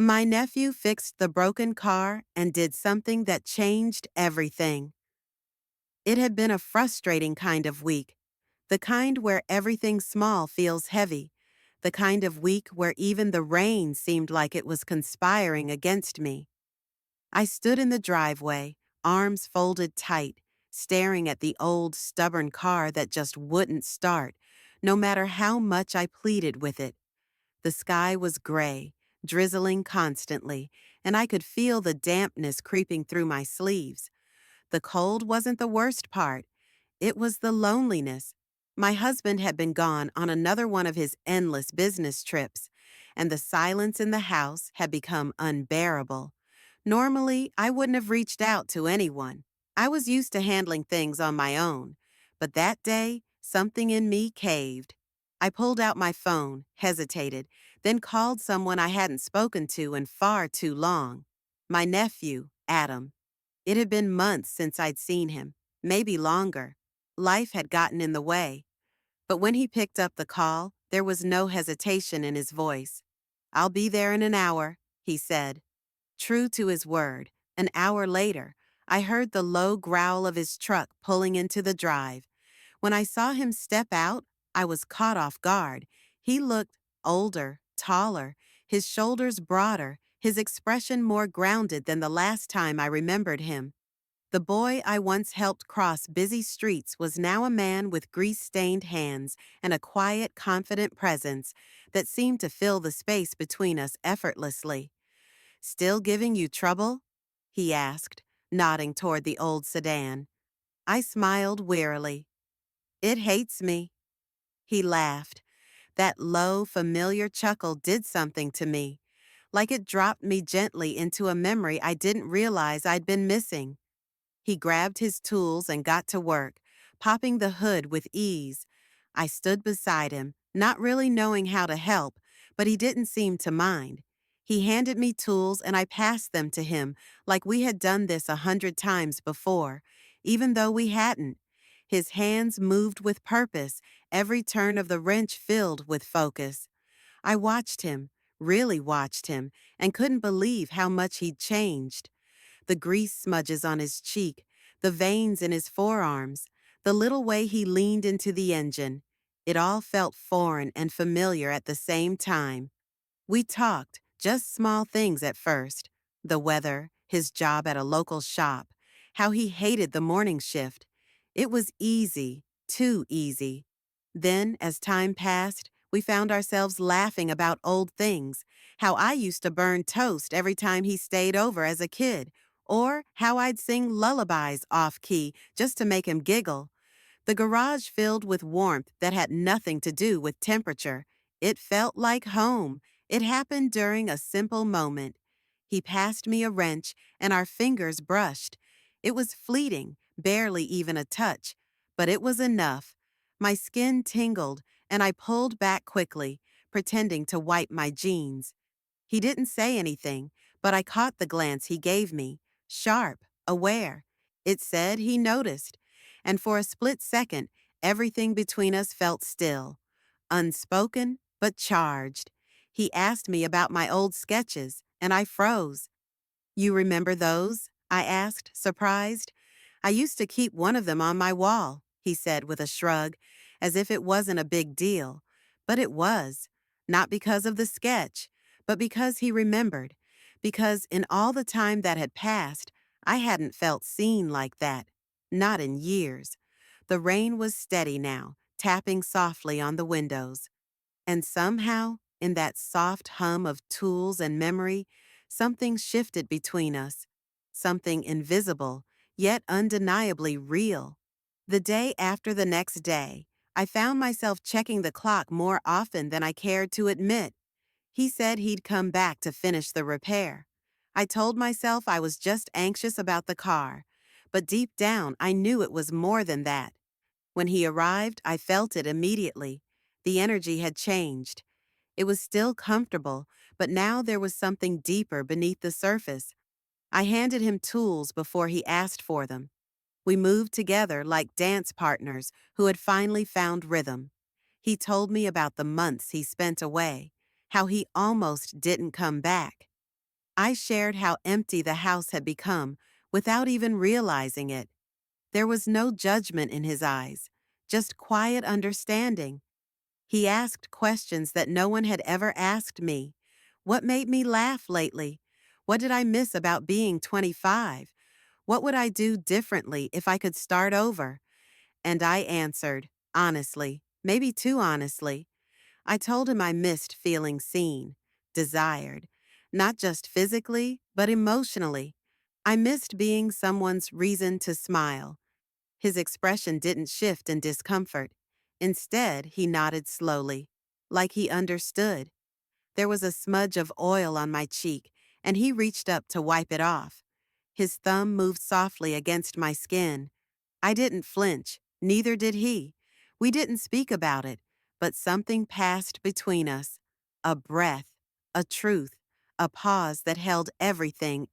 My nephew fixed the broken car and did something that changed everything. It had been a frustrating kind of week, the kind where everything small feels heavy, the kind of week where even the rain seemed like it was conspiring against me. I stood in the driveway, arms folded tight, staring at the old, stubborn car that just wouldn't start, no matter how much I pleaded with it. The sky was gray, drizzling constantly, and I could feel the dampness creeping through my sleeves. The cold wasn't the worst part. It was the loneliness. My husband had been gone on another one of his endless business trips, and the silence in the house had become unbearable. Normally, I wouldn't have reached out to anyone. I was used to handling things on my own. But that day, something in me caved. I pulled out my phone, hesitated, then called someone I hadn't spoken to in far too long. My nephew, Adam. It had been months since I'd seen him, maybe longer. Life had gotten in the way. But when he picked up the call, there was no hesitation in his voice. "I'll be there in an hour," he said. True to his word, an hour later, I heard the low growl of his truck pulling into the drive. When I saw him step out, I was caught off guard. He looked older, taller, his shoulders broader, his expression more grounded than the last time I remembered him. The boy I once helped cross busy streets was now a man with grease-stained hands and a quiet, confident presence that seemed to fill the space between us effortlessly. "Still giving you trouble?" he asked, nodding toward the old sedan. I smiled wearily. "It hates me." He laughed. That low, familiar chuckle did something to me, like it dropped me gently into a memory I didn't realize I'd been missing. He grabbed his tools and got to work, popping the hood with ease. I stood beside him, not really knowing how to help, but he didn't seem to mind. He handed me tools and I passed them to him like we had done this 100 times before, even though we hadn't. His hands moved with purpose, every turn of the wrench filled with focus. I watched him, really watched him, and couldn't believe how much he'd changed. The grease smudges on his cheek, the veins in his forearms, the little way he leaned into the engine. It all felt foreign and familiar at the same time. We talked, just small things at first. The weather, his job at a local shop, how he hated the morning shift. It was easy, too easy. Then, as time passed, we found ourselves laughing about old things, how I used to burn toast every time he stayed over as a kid, or how I'd sing lullabies off-key just to make him giggle. The garage filled with warmth that had nothing to do with temperature. It felt like home. It happened during a simple moment. He passed me a wrench, and our fingers brushed. It was fleeting, barely even a touch, but it was enough. My skin tingled, and I pulled back quickly, pretending to wipe my jeans. He didn't say anything, but I caught the glance he gave me, sharp, aware. It said he noticed, and for a split second, everything between us felt still, unspoken but charged. He asked me about my old sketches, and I froze. "You remember those?" I asked, surprised. "I used to keep one of them on my wall," he said with a shrug, as if it wasn't a big deal. But it was, not because of the sketch, but because he remembered, because in all the time that had passed, I hadn't felt seen like that, not in years. The rain was steady now, tapping softly on the windows. And somehow, in that soft hum of tools and memory, something shifted between us. Something invisible, yet undeniably real. The day after the next day, I found myself checking the clock more often than I cared to admit. He said he'd come back to finish the repair. I told myself I was just anxious about the car, but deep down I knew it was more than that. When he arrived, I felt it immediately. The energy had changed. It was still comfortable, but now there was something deeper beneath the surface. I handed him tools before he asked for them. We moved together like dance partners who had finally found rhythm. He told me about the months he spent away, how he almost didn't come back. I shared how empty the house had become without even realizing it. There was no judgment in his eyes, just quiet understanding. He asked questions that no one had ever asked me. What made me laugh lately? What did I miss about being 25? What would I do differently if I could start over? And I answered, honestly, maybe too honestly. I told him I missed feeling seen, desired, not just physically, but emotionally. I missed being someone's reason to smile. His expression didn't shift in discomfort. Instead, he nodded slowly, like he understood. There was a smudge of oil on my cheek, and he reached up to wipe it off. His thumb moved softly against my skin. I didn't flinch, neither did he. We didn't speak about it, but something passed between us. A breath, a truth, a pause that held everything